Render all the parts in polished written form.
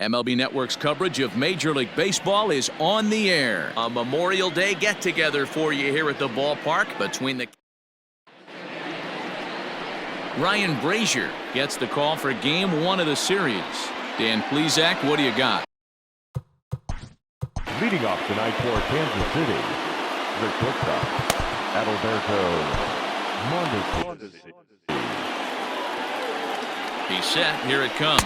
MLB Network's coverage of Major League Baseball is on the air. A Memorial Day get-together for you here at the ballpark between the... Ryan Brazier gets the call for Game 1 of the series. Dan Plesac, what do you got? Leading off tonight for Kansas City, the shortstop, Adalberto Mondesi. He's set. Here it comes.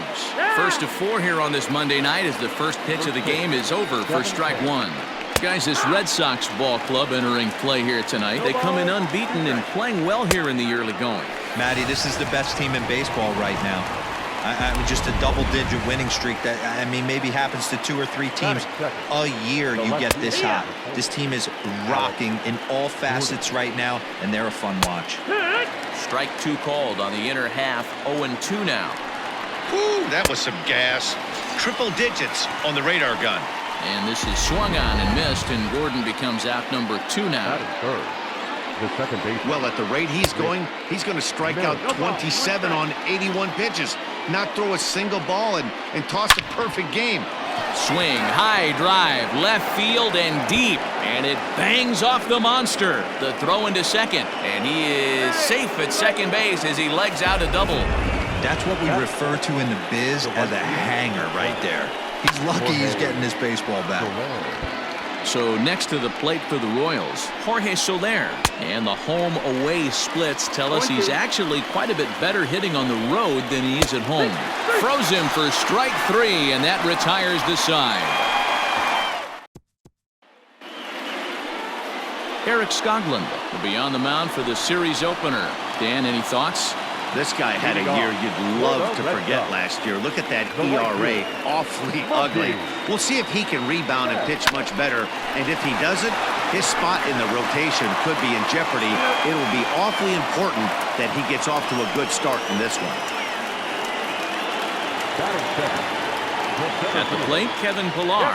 First of 4 here on this Monday night as the first pitch of the game is over for strike 1. Guys, this Red Sox ball club entering play here tonight. They come in unbeaten and playing well here in the early going. Matty, this is the best team in baseball right now. I mean, just a double-digit winning streak that, I mean, maybe happens to 2 or 3 teams a year. You get this hot. This team is rocking in all facets right now, and they're a fun watch. Strike 2 called on the inner half. 0-2 now. Woo, that was some gas. Triple digits on the radar gun. And this is swung on and missed, and Gordon becomes out number 2 now. The second base. Well, at the rate he's going to strike out 27 on 81 pitches. Not throw a single ball and toss a perfect game. Swing, high drive, left field and deep, and it bangs off the monster. The throw into second, and he is safe at second base as he legs out a double. That's what we refer to in the biz as a hanger right there. He's lucky he's getting this baseball back. So next to the plate for the Royals, Jorge Soler. And the home-away splits tell us he's actually quite a bit better hitting on the road than he is at home. Throws him for strike 3, and that retires the side. Eric Skoglund will be on the mound for the series opener. Dan, any thoughts? This guy had a year you'd love to forget last year. Look at that ERA, awfully ugly. We'll see if he can rebound and pitch much better. And if he doesn't, his spot in the rotation could be in jeopardy. It'll be awfully important that he gets off to a good start in this one. At the plate, Kevin Pillar.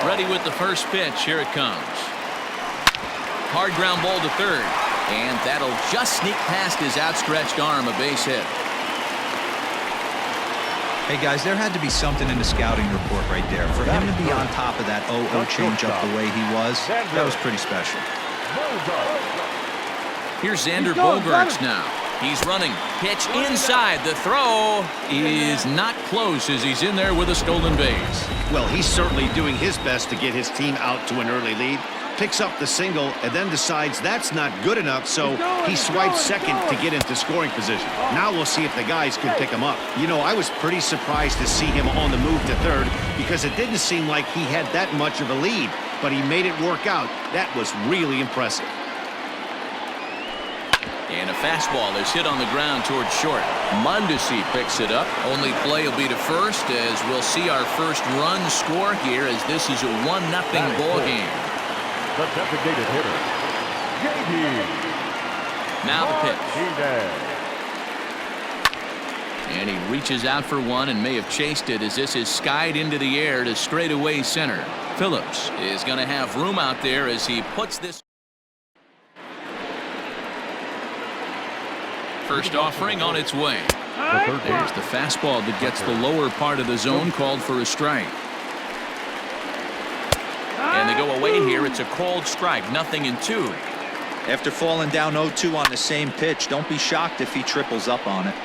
Ready with the first pitch. Here it comes. Hard ground ball to third. And that'll just sneak past his outstretched arm, a base hit. Hey, guys, there had to be something in the scouting report right there. For him to be on top of that 0-0 changeup the way he was, that was pretty special. Here's Xander Bogaerts now. He's running. Pitch inside. The throw is not close as he's in there with a stolen base. Well, he's certainly doing his best to get his team out to an early lead. Picks up the single and then decides that's not good enough, so he swipes second to get into scoring position. Now we'll see if the guys can pick him up. You know, I was pretty surprised to see him on the move to third because it didn't seem like he had that much of a lead, but he made it work out. That was really impressive. And a fastball is hit on the ground towards short. Mondesi picks it up. Only play will be to first as we'll see our first run score here as this is a 1-0 ball game. The designated hitter, J.D. Now the pitch. And he reaches out for one and may have chased it as this is skied into the air to straightaway center. Phillips is going to have room out there as he puts this. First offering on its way. There's the fastball that gets the lower part of the zone called for a strike. And they go away here. It's a called strike, 0-2. After falling down 0-2 on the same pitch, don't be shocked if he triples up on it.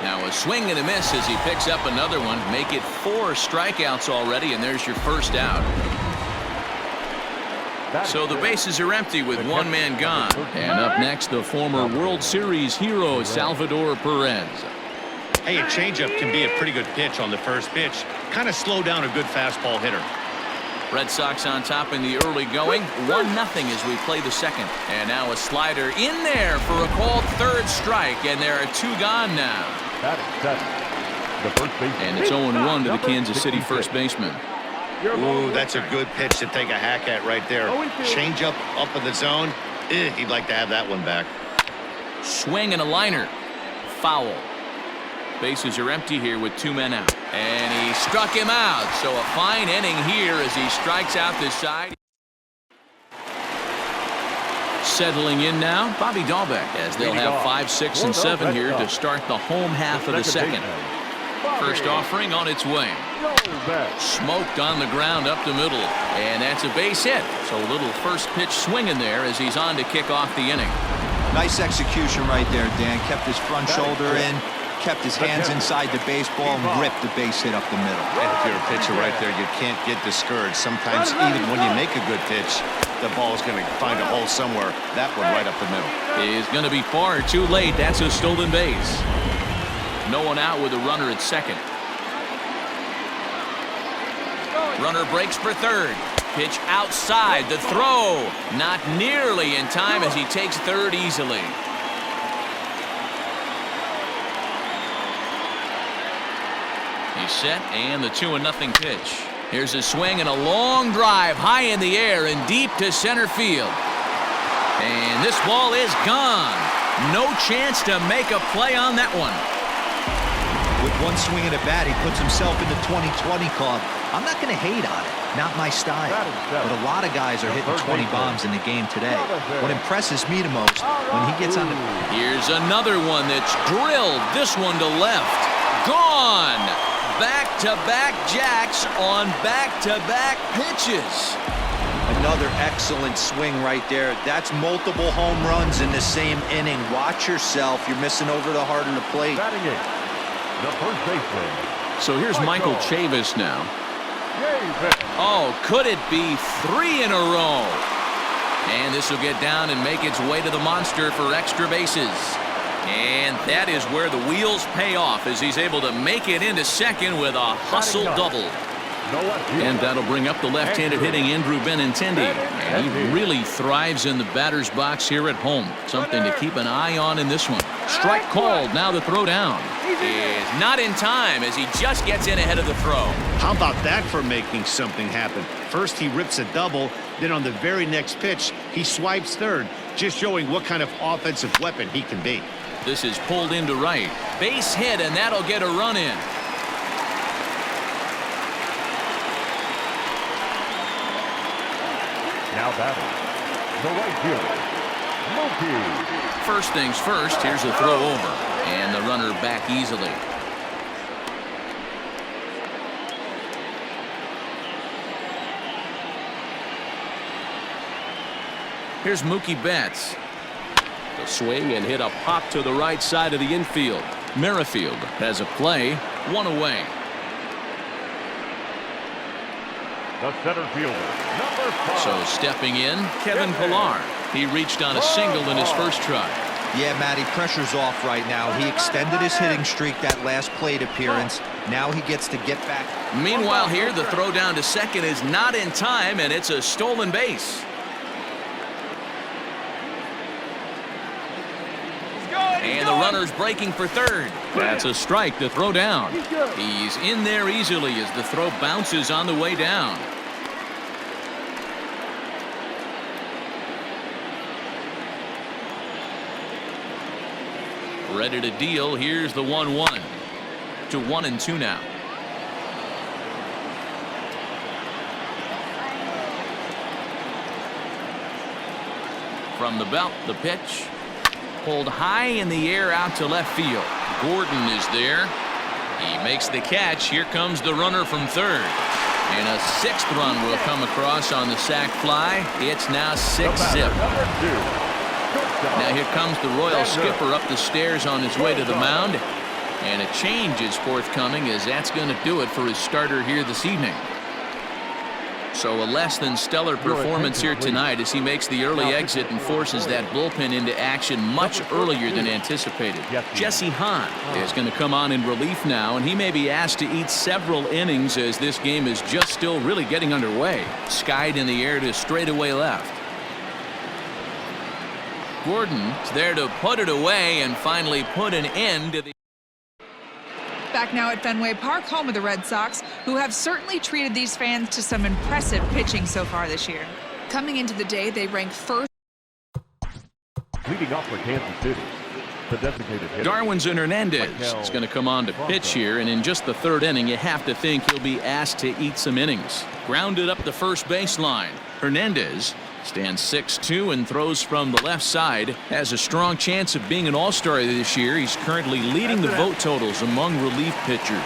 Now a swing and a miss as he picks up another one. Make it 4 strikeouts already, and there's your first out. So the bases are empty with one man gone. And up next, the former World Series hero, Salvador Perez. Hey, a changeup can be a pretty good pitch on the first pitch. Kind of slow down a good fastball hitter. Red Sox on top in the early going. 1-0 as we play the second. And now a slider in there for a called third strike. And there are 2 gone now. And it's 0-1 to the Kansas City first baseman. Ooh, that's a good pitch to take a hack at right there. Changeup up in the zone. He'd like to have that one back. Swing and a liner. Foul. Bases are empty here with 2 men out. And he struck him out. So a fine inning here as he strikes out this side. settling in now, Bobby Dahlbeck, as they'll have 5, 6, and 7 here to start the home half of the second. First offering on its way. Smoked on the ground up the middle, and that's a base hit. So a little first pitch swing in there as he's on to kick off the inning. Nice execution right there, Dan. Kept his front shoulder in, kept his hands inside the baseball, and ripped the base hit up the middle. And if you're a pitcher right there, you can't get discouraged. Sometimes even when you make a good pitch, the ball is going to find a hole somewhere. That one right up the middle. Is going to be far too late. That's a stolen base. No one out with a runner at second. Runner breaks for third. Pitch outside. The throw not nearly in time as he takes third easily. He's set, and the 2-0 pitch. Here's a swing and a long drive high in the air and deep to center field. And this ball is gone. No chance to make a play on that one. With one swing of the bat, he puts himself in the 2020 club. I'm not going to hate on it. Not my style. But a lot of guys are hitting 20 bombs in the game today. What impresses me the most, when he gets on the... Here's another one that's drilled. This one to left. Gone. Back-to-back jacks on back-to-back pitches. Another excellent swing right there. That's multiple home runs in the same inning. Watch yourself. You're missing over the heart of the plate. The first baseman. So here's Michael Chavis now. Oh, could it be 3 in a row? And this will get down and make its way to the monster for extra bases. And that is where the wheels pay off as he's able to make it into second with a hustle double. And that'll bring up the left-handed hitting Andrew Benintendi. And he really thrives in the batter's box here at home. Something to keep an eye on in this one. Strike called. Now the throw down is not in time as he just gets in ahead of the throw. How about that for making something happen? First he rips a double, then on the very next pitch he swipes third, just showing what kind of offensive weapon he can be. This is pulled into right. Base hit, and that'll get a run in. Now batting, the right fielder, Mookie. First things first, here's a throw over, and the runner back easily. Here's Mookie Betts. The swing and hit a pop to the right side of the infield. Merrifield has a play, 1 away. The center fielder, number 5. So stepping in, Kevin Pillar. He reached on a single in his first try. Yeah, Matty, pressure's off right now. He extended his hitting streak that last plate appearance. Now he gets to get back. Meanwhile here, the throw down to second is not in time, and it's a stolen base. And the runner's breaking for third. That's a strike to throw down. He's in there easily as the throw bounces on the way down. Ready to deal. Here's the 1-1 to 1-2 now. From the belt, the pitch. Pulled high in the air out to left field. Gordon is there. He makes the catch. Here comes the runner from third. And a 6th run will come across on the sac fly. It's now 6-zip. Now here comes the Royal skipper up the stairs on his way to the mound. And a change is forthcoming as that's going to do it for his starter here this evening. So a less than stellar performance here tonight as he makes the early exit and forces that bullpen into action much earlier than anticipated. Jesse Hahn is going to come on in relief now, and he may be asked to eat several innings as this game is just still really getting underway. Skied in the air to straightaway left. Gordon's there to put it away and finally put an end to the... Back now at Fenway Park, home of the Red Sox, who have certainly treated these fans to some impressive pitching so far this year. Coming into the day, they rank first. Leading off for Kansas City, the designated hitter, Darwinzon Hernandez is going to come on to pitch here, and in just the 3rd inning, you have to think he'll be asked to eat some innings. Grounded up the first baseline. Hernandez Stands 6'2" and throws from the left side. Has a strong chance of being an all-star this year. He's currently leading the vote totals among relief pitchers.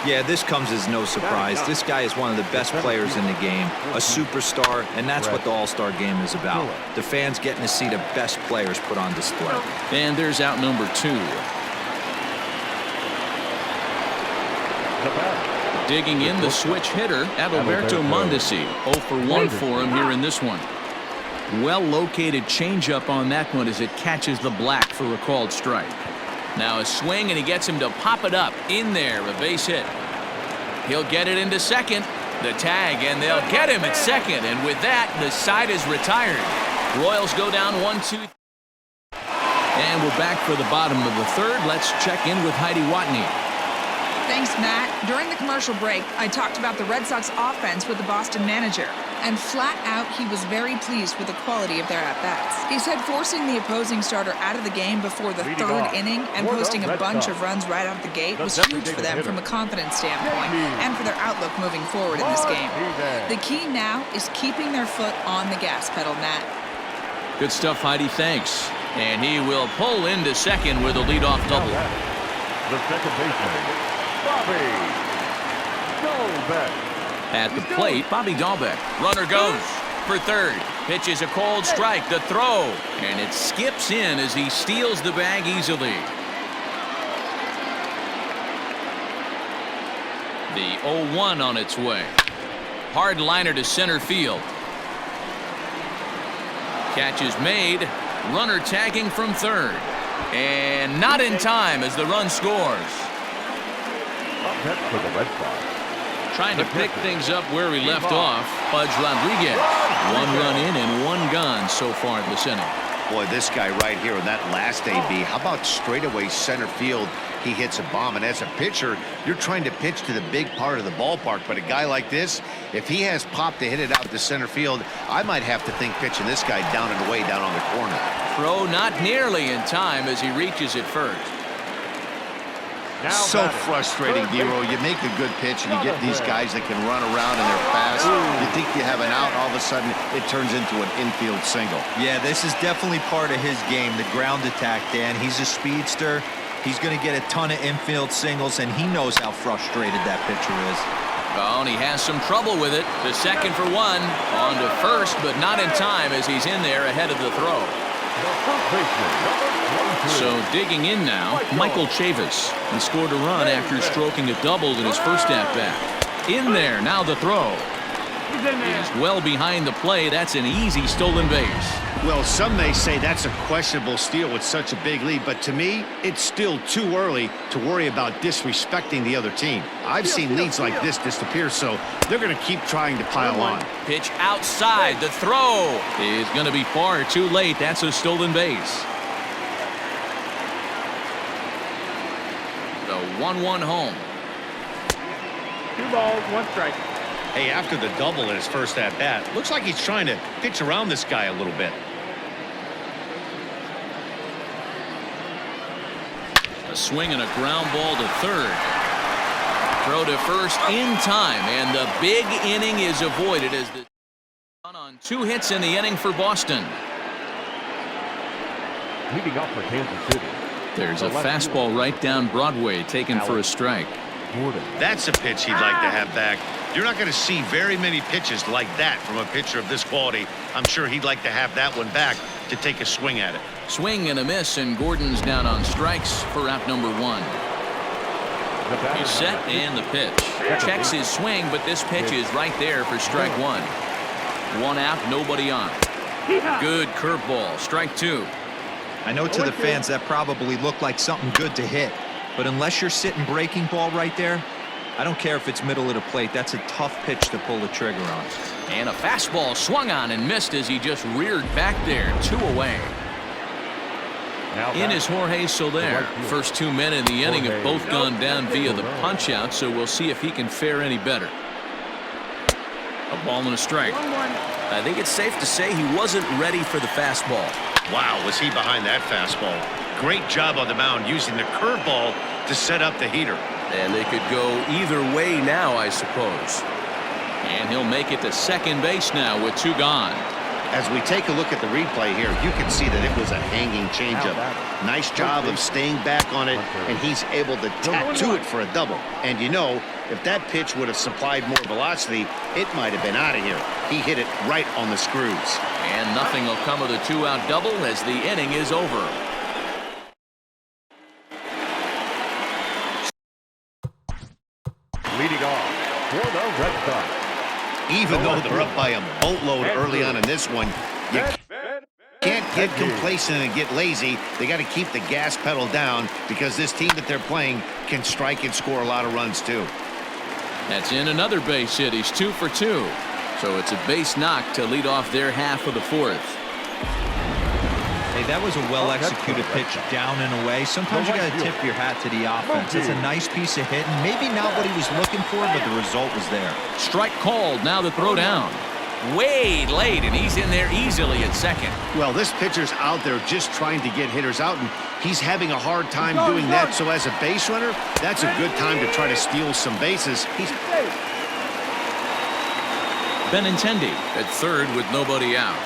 Yeah, this comes as no surprise. This guy is one of the best players in the game, a superstar, and that's what the All-Star game is about. The fans getting to see the best players put on display. And there's out number 2. Digging in the switch hitter, Adalberto Mondesi. 0 for 1 for him here in this one. Well-located changeup on that one as it catches the black for a called strike. Now a swing, and he gets him to pop it up. In there, a base hit. He'll get it into second. The tag, and they'll get him at second. And with that, the side is retired. Royals go down 1-2. And we're back for the bottom of the third. Let's check in with Heidi Watney. Thanks, Matt. During the commercial break, I talked about the Red Sox offense with the Boston manager. And flat out, he was very pleased with the quality of their at-bats. He said forcing the opposing starter out of the game before the third inning and posting a bunch of runs right out of the gate was huge for them from a confidence standpoint and for their outlook moving forward in this game. The key now is keeping their foot on the gas pedal, Matt. Good stuff, Heidi. Thanks. And he will pull into second with a leadoff double. The second baseman, Bobby Dahlbeck. At the plate, Bobby Dahlbeck. Runner goes for third. Pitches a cold strike. The throw. And it skips in as he steals the bag easily. The 0-1 on its way. Hard liner to center field. Catch is made. Runner tagging from third. And not in time as the run scores. Up next for the Red Sox. Trying to pick things up where we left off. Pudge Rodriguez. 1 run in and 1 gone so far this inning. Boy, this guy right here in that last AB, how about straightaway center field? He hits a bomb, and as a pitcher, you're trying to pitch to the big part of the ballpark, but a guy like this, if he has pop to hit it out to center field, I might have to think pitching this guy down and away down on the corner. Throw not nearly in time as he reaches it first. So frustrating, Dero. You make a good pitch and you get these guys that can run around and they're fast. You think you have an out, all of a sudden it turns into an infield single. Yeah, this is definitely part of his game, the ground attack, Dan. He's a speedster. He's going to get a ton of infield singles, and he knows how frustrated that pitcher is. Oh, and he has some trouble with it. The second for 1. On to first, but not in time as he's in there ahead of the throw. So digging in now, Michael Chavis. He scored a run after stroking a double in his first at-bat. In there, now the throw. He's well behind the play. That's an easy stolen base. Well, some may say that's a questionable steal with such a big lead, but to me, it's still too early to worry about disrespecting the other team. I've seen leads like this disappear, so they're going to keep trying to pile on. Pitch outside. The throw is going to be far too late. That's a stolen base. The 1-1 home. 2 balls, 1 strike. Hey, after the double in his first at-bat, looks like he's trying to pitch around this guy a little bit. A swing and a ground ball to third. Throw to first in time, and the big inning is avoided as the on 2 hits in the inning for Boston. Leading off for Kansas City. There's a fastball right down Broadway taken for a strike. That's a pitch he'd like to have back. You're not going to see very many pitches like that from a pitcher of this quality. I'm sure he'd like to have that one back to take a swing at it. Swing and a miss, and Gordon's down on strikes for out number 1. He's set and the pitch. Checks his swing, but this pitch is right there for strike 1. 1 out, nobody on. Good curveball, strike 2. I know to the fans that probably looked like something good to hit, but unless you're sitting breaking ball right there, I don't care if it's middle of the plate. That's a tough pitch to pull the trigger on. And a fastball swung on and missed as he just reared back there. 2 away. In is Jorge Soler. First 2 men in the inning have both gone down via the punch-out, so we'll see if he can fare any better. A ball and a strike. I think it's safe to say he wasn't ready for the fastball. Wow, was he behind that fastball. Great job on the mound using the curveball to set up the heater. And they could go either way now, I suppose. And he'll make it to second base now with 2 gone. As we take a look at the replay here, you can see that it was a hanging changeup. Nice job of staying back on it, and he's able to tattoo it for a double. And you know, if that pitch would have supplied more velocity, it might have been out of here. He hit it right on the screws. And nothing will come of the two-out double as the inning is over. Leading off for the Red Sox. Even though they're up by a boatload early on in this one, you can't get complacent and get lazy. They got to keep the gas pedal down because this team that they're playing can strike and score a lot of runs too. That's in another base hit. He's 2 for 2. So it's a base knock to lead off their half of the fourth. Hey, that was a well-executed pitch down and away. Sometimes you got to tip your hat to the offense. It's a nice piece of hitting. Maybe not what he was looking for, but the result was there. Strike called. Now the throw down. Way late, and he's in there easily at second. Well, this pitcher's out there just trying to get hitters out, and he's having a hard time doing that. So as a base runner, that's a good time to try to steal some bases. Benintendi at third with nobody out.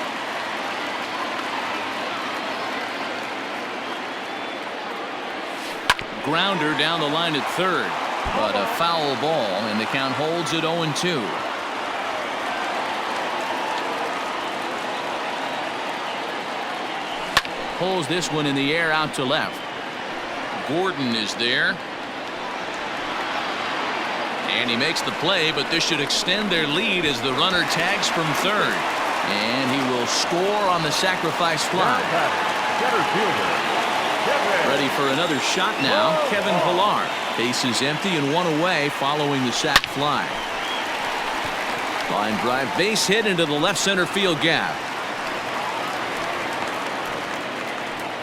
Grounder down the line at third, but a foul ball, and the count holds at 0-2. Pulls this one in the air out to left. Gordon is there. And he makes the play, but this should extend their lead as the runner tags from third. And he will score on the sacrifice fly. Ready for another shot now, Kevin Pillar. Base is empty and one away following the sac fly. Line drive base hit into the left center field gap.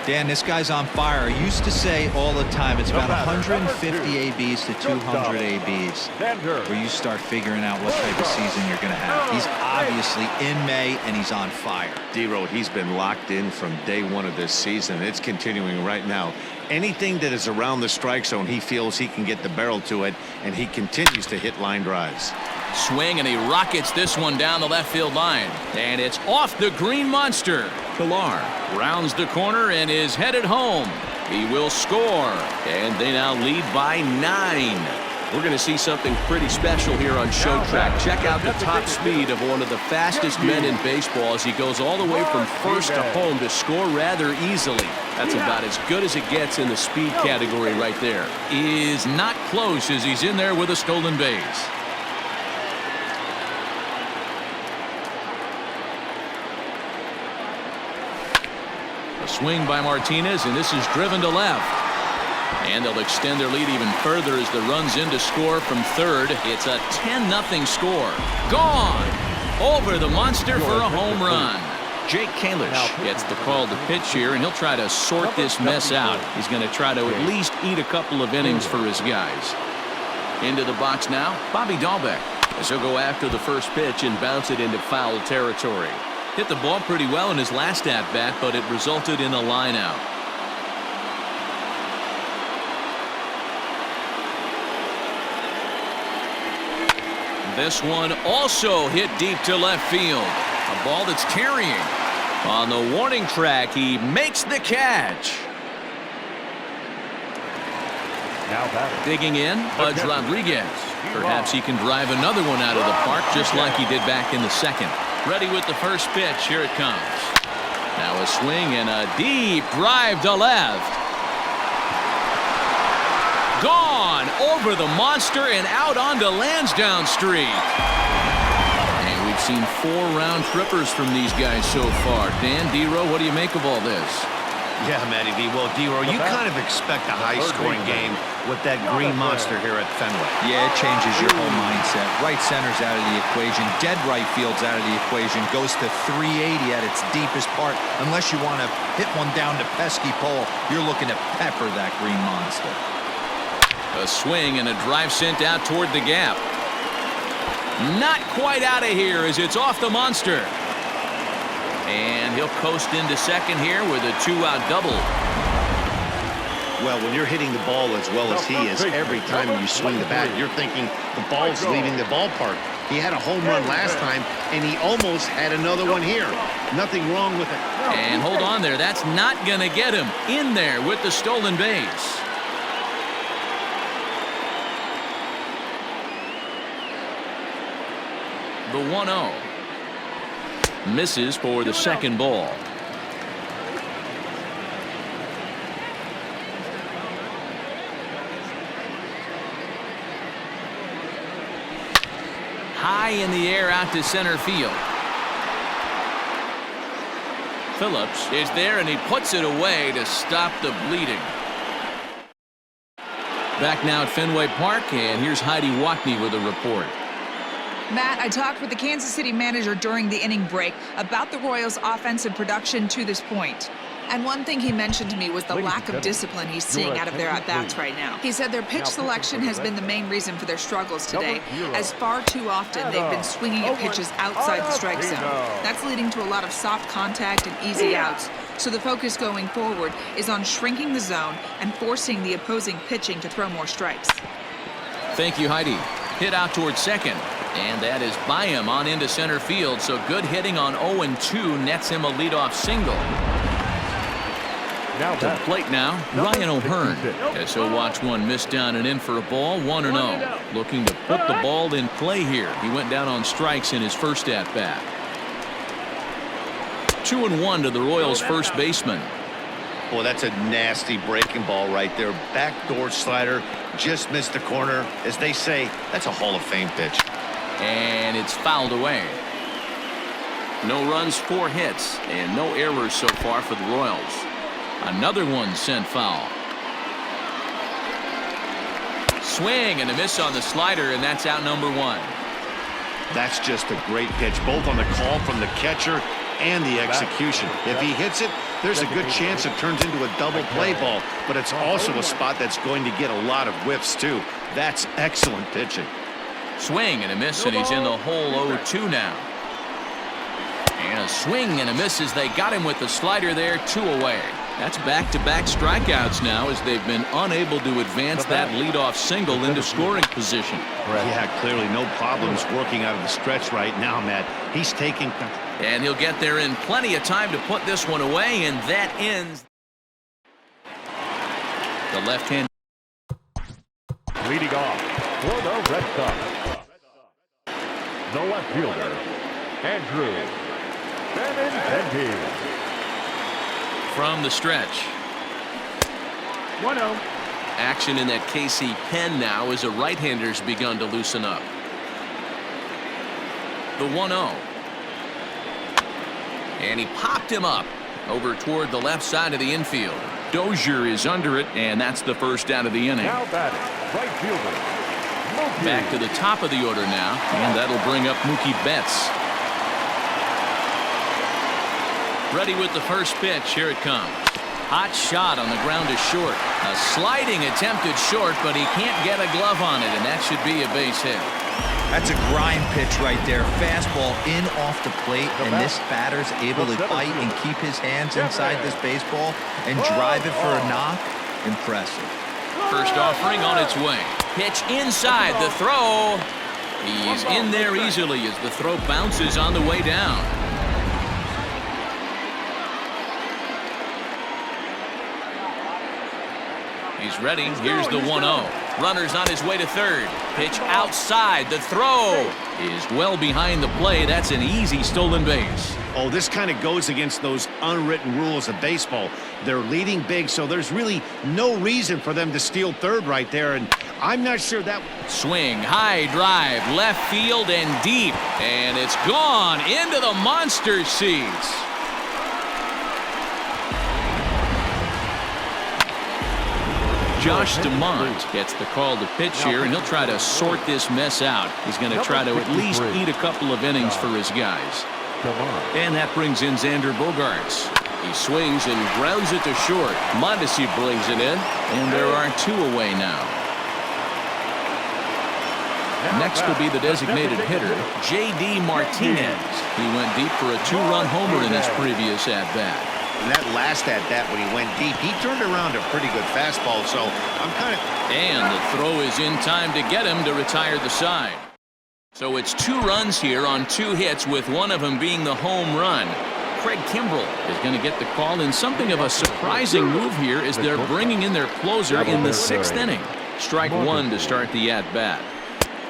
Dan, this guy's on fire. I used to say all the time, it's about 150 ABs to 200 ABs where you start figuring out what type of season you're going to have. He's obviously in May, and he's on fire. D-Road, he's been locked in from day one of this season. It's continuing right now. Anything that is around the strike zone, he feels he can get the barrel to it, and he continues to hit line drives. Swing, and he rockets this one down the left field line. And it's off the green monster. Pillar rounds the corner and is headed home. He will score, and they now lead by 9. We're going to see something pretty special here on Show Track. Check out the top speed of one of the fastest men in baseball as he goes all the way from first to home to score rather easily. That's about as good as it gets in the speed category right there. Is not close as he's in there with a stolen base. A swing by Martinez, and this is driven to left. And they'll extend their lead even further as the run's in to score from third. It's a 10-0 score. Gone! Over the monster for a home run. Jake Kalish gets the call to pitch here, and he'll try to sort this mess out. He's going to try to at least eat a couple of innings for his guys. Into the box now, Bobby Dahlbeck, as he'll go after the first pitch and bounce it into foul territory. Hit the ball pretty well in his last at-bat, but it resulted in a line out. This one also hit deep to left field. A ball that's carrying. On the warning track, he makes the catch. Digging in, Budge Rodriguez. Perhaps he can drive another one out of the park just like he did back in the second. Ready with the first pitch. Here it comes. Now a swing and a deep drive to left. Gone over the monster and out onto Lansdowne Street. And we've seen 4 round trippers from these guys so far. Dan, D-Row, what do you make of all this? Yeah, Matty V. Well, D-Row, you kind of expect a high-scoring game with that green monster here at Fenway. Yeah, it changes your whole mindset. Right center's out of the equation. Dead right field's out of the equation. Goes to 380 at its deepest part. Unless you want to hit one down to pesky pole, you're looking to pepper that green monster. A swing and a drive sent out toward the gap. Not quite out of here as it's off the monster. And he'll coast into second here with a 2-out double. Well, when you're hitting the ball as well as he is, every time you swing the bat, you're thinking the ball's leaving the ballpark. He had a home run last time, and he almost had another one here. Nothing wrong with it. And hold on there. That's not going to get him in there with the stolen base. The 1-0. Misses for the second ball. High in the air out to center field. Phillips is there and he puts it away to stop the bleeding. Back now at Fenway Park, and here's Heidi Watney with a report. Matt, I talked with the Kansas City manager during the inning break about the Royals' offensive production to this point. And one thing he mentioned to me was the lack of discipline he's seeing out of their at-bats right now. He said their pitch selection has been the main reason for their struggles today, as far too often they've been swinging at pitches outside the strike zone. That's leading to a lot of soft contact and easy outs. So the focus going forward is on shrinking the zone and forcing the opposing pitching to throw more strikes. Thank you, Heidi. Hit out towards second. And that is by him on into center field. So good hitting on 0-2 nets him a leadoff single. To the plate now, Ryan O'Hearn. As he'll watch one miss down and in for a ball, 1-0. Looking to put the ball in play here. He went down on strikes in his first at-bat. 2-1 to the Royals' first baseman. Boy, that's a nasty breaking ball right there. Backdoor slider, just missed the corner. As they say, that's a Hall of Fame pitch. And it's fouled away. No runs, 4 hits, and no errors so far for the Royals. Another one sent foul. Swing and a miss on the slider, and that's out number 1. That's just a great pitch, both on the call from the catcher and the execution. If he hits it, there's a good chance it turns into a double play ball, but it's also a spot that's going to get a lot of whiffs too. That's excellent pitching. Swing and a miss, and he's in the hole 0-2 now. And a swing and a miss as they got him with the slider there, 2 away. That's back-to-back strikeouts now as they've been unable to advance that leadoff single into scoring position. Yeah, clearly no problems working out of the stretch right now, Matt. He's taking... And he'll get there in plenty of time to put this one away, and that ends the left-hand. Leading off for the Red Sox, the left fielder, Andrew Benintendi. From the stretch. 1-0. Action in that KC pen now as a right-hander's begun to loosen up. The 1-0. And he popped him up over toward the left side of the infield. Dozier is under it, and that's the first out of the inning. Now batting, right fielder, Mookie. Back to the top of the order now, and that'll bring up Mookie Betts. Ready with the first pitch. Here it comes. Hot shot on the ground is short. A sliding attempted short, but he can't get a glove on it, and that should be a base hit. That's a grind pitch right there. Fastball in off the plate, and this batter's able to bite and keep his hands inside this baseball and drive it for a knock. Impressive. First offering on its way. Pitch inside the throw. He's in there easily as the throw bounces on the way down. He's ready. Here's the 1-0. Runner's on his way to third. Pitch outside. The throw is well behind the play. That's an easy stolen base. Oh, this kind of goes against those unwritten rules of baseball. They're leading big, so there's really no reason for them to steal third right there, and I'm not sure that... Swing, high drive, left field and deep, and it's gone into the monster seats. Josh DeMont gets the call to pitch here, and he'll try to sort this mess out. He's going to try to at least eat a couple of innings for his guys. And that brings in Xander Bogaerts. He swings and grounds it to short. Mondesi brings it in, and there are 2 away now. Next will be the designated hitter, J.D. Martinez. He went deep for a 2-run homer in his previous at-bat. And that last at-bat when he went deep, he turned around a pretty good fastball, so I'm kind of... And the throw is in time to get him to retire the side. So it's 2 runs here on 2 hits, with one of them being the home run. Craig Kimbrell is going to get the call in something of a surprising move here as they're bringing in their closer in the 6th inning. Strike 1 to start the at-bat.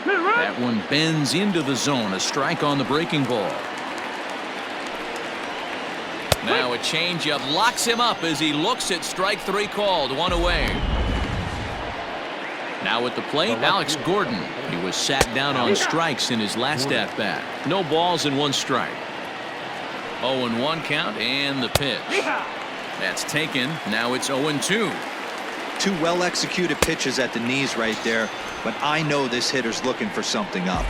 That one bends into the zone. A strike on the breaking ball. Now a changeup locks him up as he looks at strike 3 called. 1 away. Now at the plate, Alex Gordon. He was sat down on strikes in his last at-bat. No balls and 1 strike. 0-1 count and the pitch. That's taken. Now it's 0-2. 2 well-executed pitches at the knees right there, but I know this hitter's looking for something up.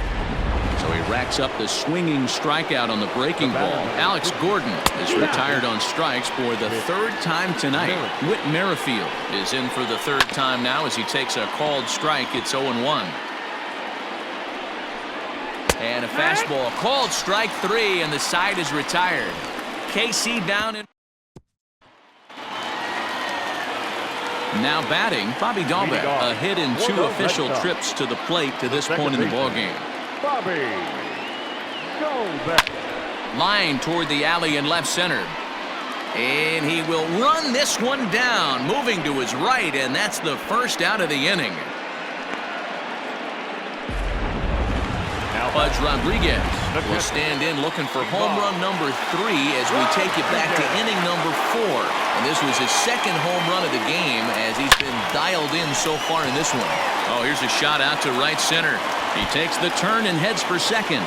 So he racks up the swinging strikeout on the breaking ball. Alex Gordon is retired on strikes for the 3rd time tonight. Whit Merrifield is in for the 3rd time now as he takes a called strike. It's 0-1. And a fastball, called strike 3, and the side is retired. KC down in. Now batting, Bobby Dahlbeck. A hit in 2 official trips to the plate to this point in the ballgame. Bobby Dahlbeck. Line toward the alley in left center. And he will run this one down, moving to his right, and that's the first out of the inning. Pudge Rodriguez will stand in looking for home run number 3 as we take it back to inning number 4. And this was his 2nd home run of the game as he's been dialed in so far in this one. Oh, here's a shot out to right center. He takes the turn and heads for 2nd.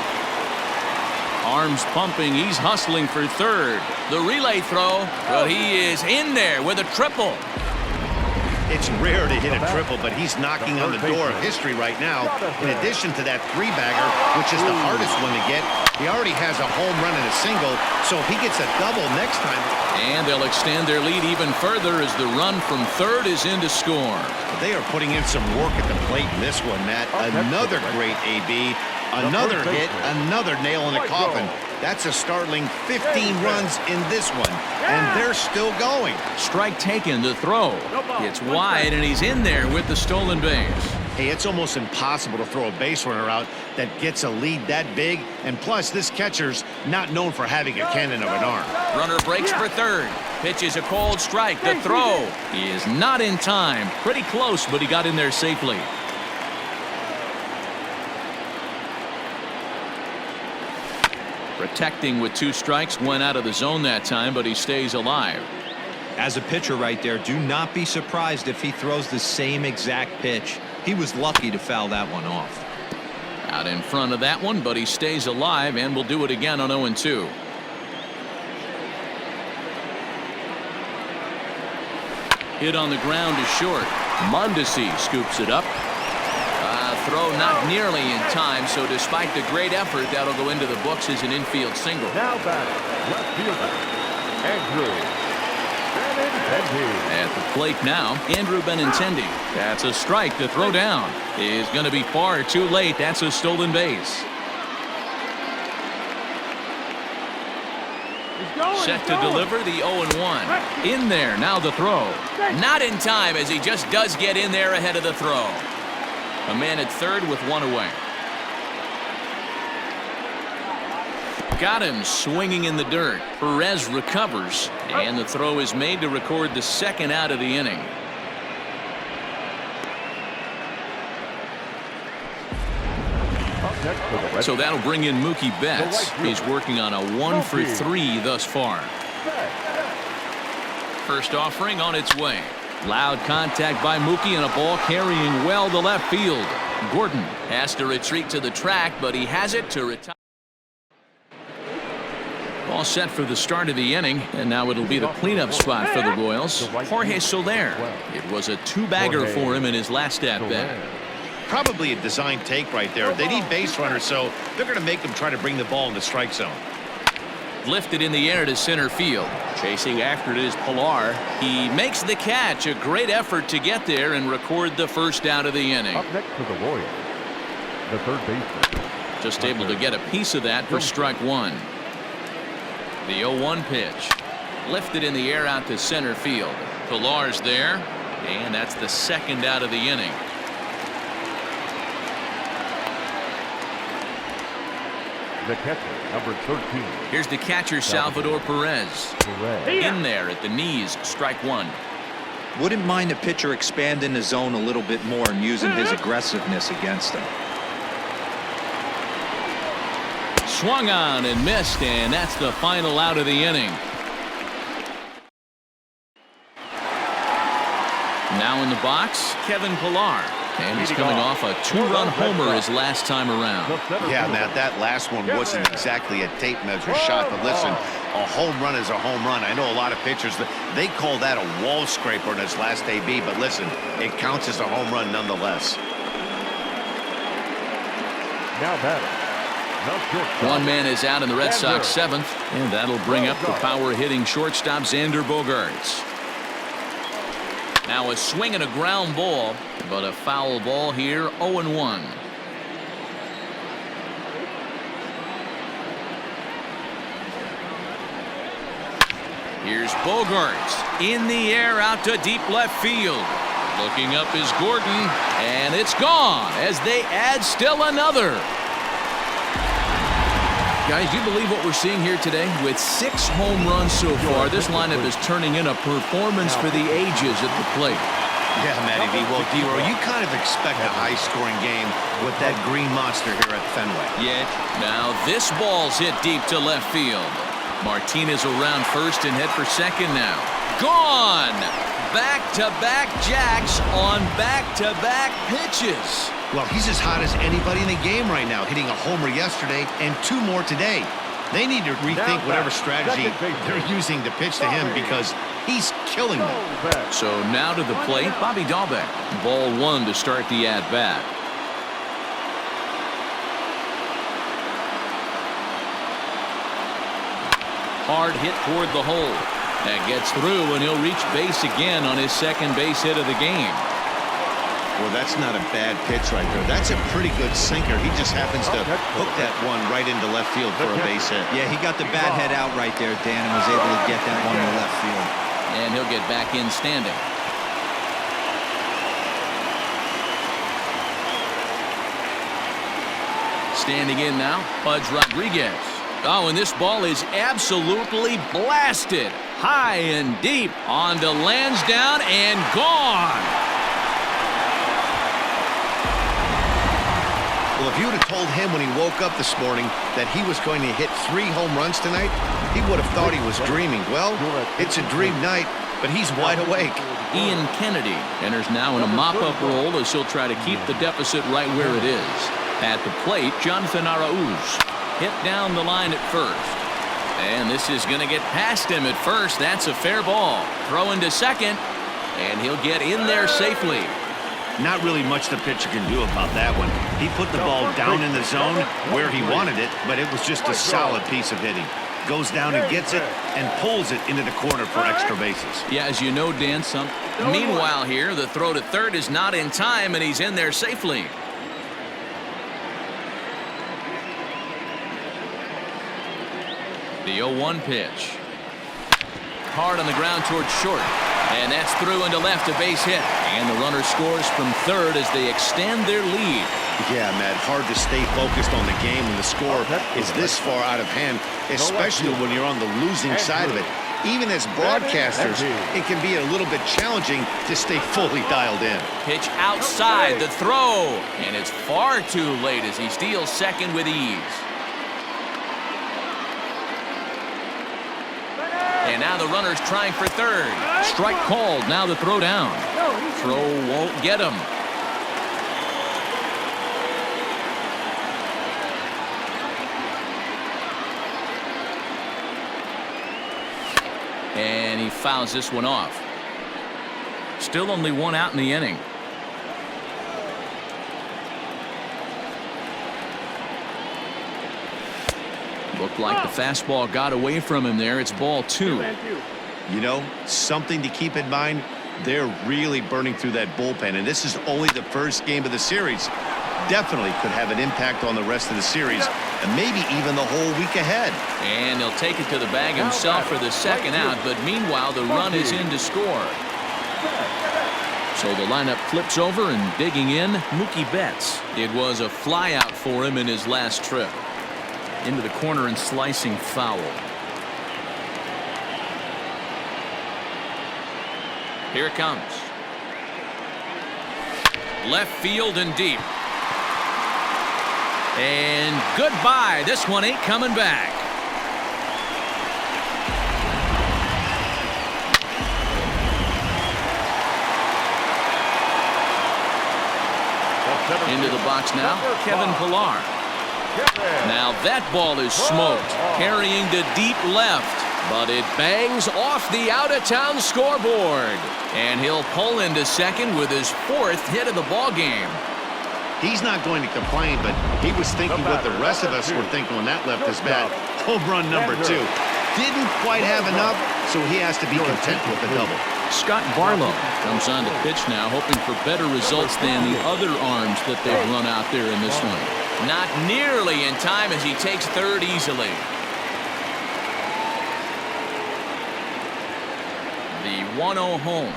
Arms pumping. He's hustling for 3rd. The relay throw, but he is in there with a triple. It's rare to hit a triple, but he's knocking on the door of history right now. In addition to that 3-bagger, which is the hardest one to get, he already has a home run and a single, so if he gets a double next time. And they'll extend their lead even further as the run from 3rd is in to score. They are putting in some work at the plate in this one, Matt. Another great AB, another hit, another nail in the coffin. That's a startling 15 runs in this one, and they're still going. Strike taken, the throw. It's wide, and he's in there with the stolen base. Hey, it's almost impossible to throw a base runner out that gets a lead that big, and plus this catcher's not known for having a cannon of an arm. Runner breaks for 3rd. Pitches a cold strike. The throw. He is not in time. Pretty close, but he got in there safely. Protecting with 2 strikes, went out of the zone that time, but he stays alive. As a pitcher right there, do not be surprised if he throws the same exact pitch. He was lucky to foul that one off. Out in front of that one, but he stays alive and will do it again on 0-2. Hit on the ground is short. Mondesi scoops it up. Throw not nearly in time, so despite the great effort, that'll go into the books as an infield single. Now back, left fielder, Andrew Benintendi. At the plate now, Andrew Benintendi. That's a strike. The throw down is going to be far too late. That's a stolen base. Set to deliver the 0-1. In there, now the throw. Not in time as he just does get in there ahead of the throw. A man at 3rd with 1 away. Got him swinging in the dirt. Perez recovers, and the throw is made to record the 2nd out of the inning. So that'll bring in Mookie Betts. He's working on a 1 for 3 thus far. First offering on its way. Loud contact by Mookie and a ball carrying well to left field. Gordon has to retreat to the track, but he has it to retire. All set for the start of the inning, and now it'll be the cleanup spot for the Royals. Jorge Soler. It was a 2-bagger for him in his last at-bat. Probably a design take right there. They need base runners, so they're going to make them try to bring the ball in the strike zone. Lifted in the air to center field. Chasing after it is Pilar. He makes the catch. A great effort to get there and record the first out of the inning. Up next for the Royals, the 3rd baseman. Just able to get a piece of that for strike 1. The 0-1 pitch. Lifted in the air out to center field. Pilar's there, and that's the 2nd out of the inning. the catcher, number 13. Here's the catcher, Salvador Perez. In there at the knees, strike one. Wouldn't mind the pitcher expanding the zone a little bit more and using his aggressiveness against him. Swung on and missed, and that's the final out of the inning. Now in the box, Kevin Pillar. And he's coming off a 2-run homer his last time around. Yeah, Matt, that last one wasn't exactly a tape measure shot, but listen, a home run is a home run. I know a lot of pitchers, they call that a wall scraper in his last AB, but listen, it counts as a home run nonetheless. Now batting. One man is out in the Red Sox seventh, and that'll bring up the power-hitting shortstop Xander Bogaerts. Now a swing and a ground ball, but a foul ball here, 0-1. Here's Bogaerts in the air out to deep left field. Looking up is Gordon, and it's gone as they add still another. Guys, do you believe what we're seeing here today? With 6 home runs so far, this lineup is turning in a performance for the ages at the plate. Yeah, Matty V. Well, D-Roy, you kind of expect a high-scoring game with that green monster here at Fenway. Yeah. Now this ball's hit deep to left field. Martinez around first and head for second now. Gone! Back-to-back jacks on back-to-back pitches. Well, he's as hot as anybody in the game right now, hitting a homer yesterday and 2 more today. They need to rethink whatever strategy they're using to pitch to him because he's killing them. So now to the plate, Bobby Dahlbeck. Ball 1 to start the at-bat. Hard hit toward the hole. That gets through, and he'll reach base again on his second base hit of the game. Well, that's not a bad pitch right there. That's a pretty good sinker. He just happens to hook that one right into left field for a base hit. Yeah, he got the bat head out right there, Dan, and was able to get that one to left field. And he'll get back in standing. Standing in now, Pudge Rodriguez. Oh, and this ball is absolutely blasted. High and deep onto Lansdowne and gone. Well, if you would have told him when he woke up this morning that he was going to hit 3 home runs tonight, he would have thought he was dreaming. Well, it's a dream night, but he's wide awake. Ian Kennedy enters now in a mop-up role as he'll try to keep the deficit right where it is. At the plate, Jonathan Arauz hit down the line at first. And this is going to get past him at first. That's a fair ball. Throw into second, and he'll get in there safely. Not really much the pitcher can do about that one. He put the ball down in the zone where he wanted it, but it was just a solid piece of hitting. Goes down and gets it and pulls it into the corner for extra bases. Yeah, as you know, Dan, meanwhile here, the throw to third is not in time, and he's in there safely. The 0-1 pitch. Hard on the ground towards short. And that's through into left, a base hit. And the runner scores from third as they extend their lead. Yeah, Matt, hard to stay focused on the game when the score is this far out of hand, especially when you're on the losing side of it. Even as broadcasters, it can be a little bit challenging to stay fully dialed in. Pitch outside, the throw. And it's far too late as he steals second with ease. And now the runner's trying for third. Strike called. Now the throw down. Throw won't get him. And he fouls this one off. Still only 1 out in the inning. Looked like the fastball got away from him there. It's ball 2. You know, something to keep in mind, they're really burning through that bullpen, and this is only the first game of the series. Definitely could have an impact on the rest of the series, and maybe even the whole week ahead. And he'll take it to the bag himself for the second out, but meanwhile, the run is in to score. So the lineup flips over, and digging in, Mookie Betts. It was a flyout for him in his last trip. into the corner and slicing foul. Here it comes. Left field and deep. And goodbye. This one ain't coming back. Into the box now, Kevin Pillar. Now that ball is smoked, carrying to deep left, but it bangs off the out-of-town scoreboard. And he'll pull into second with his 4th hit of the ball game. He's not going to complain, but he was thinking what the rest of us were thinking when that left his bat. Home run number 2. Didn't quite have enough, so he has to be content with the double. Scott Barlow comes on to pitch now, hoping for better results than the other arms that they've run out there in this one. Not nearly in time as he takes third easily. The 1-0 home.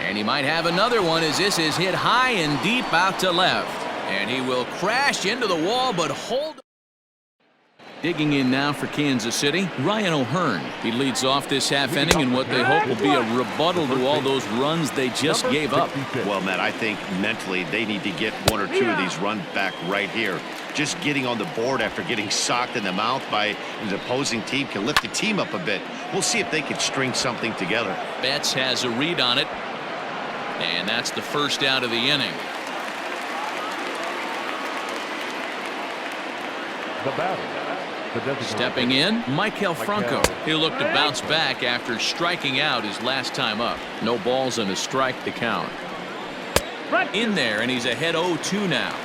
And he might have another one as this is hit high and deep out to left. And he will crash into the wall, but hold. Digging in now for Kansas City, Ryan O'Hearn. He leads off this half inning in what they hope will be a rebuttal to all those runs they just gave up. Well, Matt, I think mentally they need to get 1 or 2 of these runs back right here. Just getting on the board after getting socked in the mouth by the opposing team can lift the team up a bit. We'll see if they can string something together. Betts has a read on it. And that's the first out of the inning. The batter. Stepping in, Michael Franco. He looked to bounce back after striking out his last time up. No balls and a strike to count. In there, and he's ahead 0-2 now.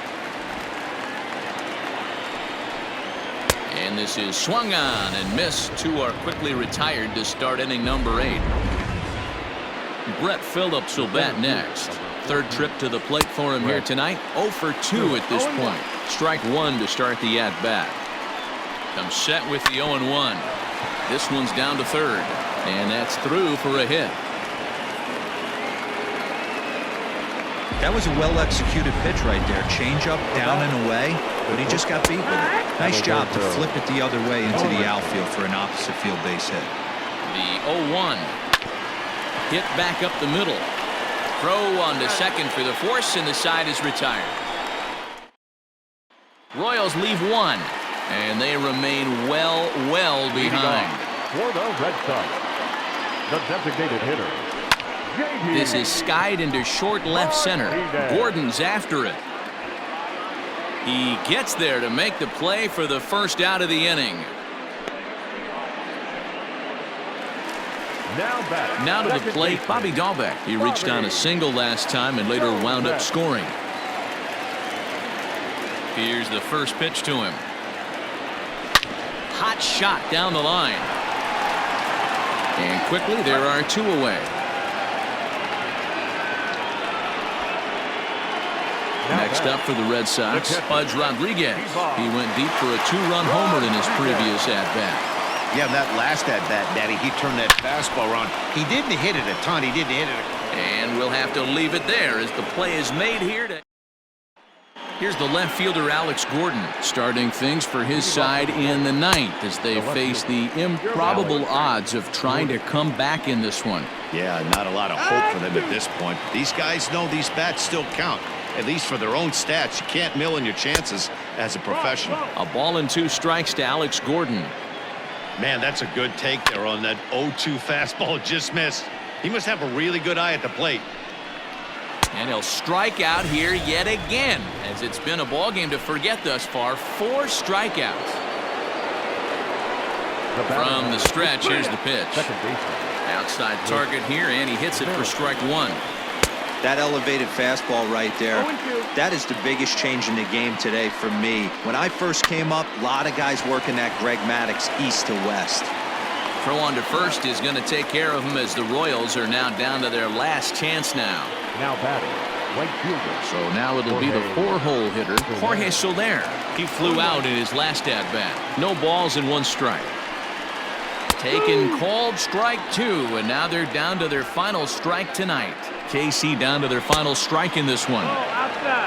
And this is swung on and missed. 2 are quickly retired to start inning number 8. Brett Phillips will bat next. 3rd trip to the plate for him here tonight. 0 for 2 at this point. Strike 1 to start the at-bat. Comes set with the 0-1. This one's down to 3rd. And that's through for a hit. That was a well-executed pitch right there. Change up, down and away, but he just got beat with it. Nice job to flip it the other way into the outfield for an opposite field base hit. The 0-1. Hit back up the middle. Throw on to second for the force, and the side is retired. Royals leave 1. And they remain well behind. For the Red Sox, the designated hitter. This is skied into short left center. Gordon's after it. He gets there to make the play for the first out of the inning. Now to the plate, Bobby Dahlbeck. He reached on a single last time and later wound up scoring. Here's the first pitch to him. Hot shot down the line. And quickly there are 2 away. Next up for the Red Sox, Pudge Rodriguez. He went deep for a 2-run homer in his previous at-bat. Yeah, that last at-bat, Daddy, he turned that fastball around. He didn't hit it a ton. He didn't hit it. And we'll have to leave it there as the play is made here. Here's the left fielder, Alex Gordon, starting things for his side in the 9th as they face the improbable odds of trying to come back in this one. Yeah, not a lot of hope for them at this point. These guys know these bats still count, at least for their own stats. You can't mill in your chances as a professional. A ball and 2 strikes to Alex Gordon. Man, that's a good take there on that 0-2 fastball just missed. He must have a really good eye at the plate. And he'll strike out here yet again, as it's been a ball game to forget thus far. 4 strikeouts. From the stretch, here's the pitch. Outside target here, and he hits it for strike 1. That elevated fastball right there, that is the biggest change in the game today for me. When I first came up, a lot of guys working that Greg Maddux east to west. Throw on to first is going to take care of him as the Royals are now down to their last chance now. Now batting, right fielder. So now it'll be the 4-hole hitter, Jorge Soler. He flew out in his last at-bat. No balls and 1 strike. Taken, called, strike 2, and now they're down to their final strike tonight. KC down to their final strike in this one.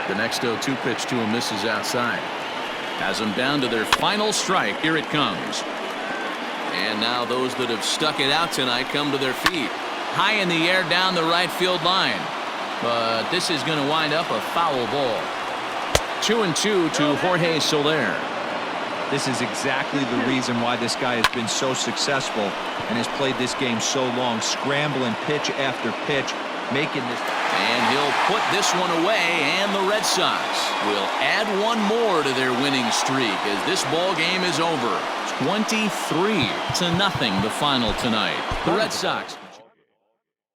The next 0-2 pitch to him misses outside. Has them down to their final strike. Here it comes. And now those that have stuck it out tonight come to their feet. High in the air down the right field line. But this is going to wind up a foul ball. 2-2 to Jorge Soler. This is exactly the reason why this guy has been so successful and has played this game so long, scrambling pitch after pitch, making this. And he'll put this one away, and the Red Sox will add one more to their winning streak as this ball game is over. 23-0 the final tonight. The Red Sox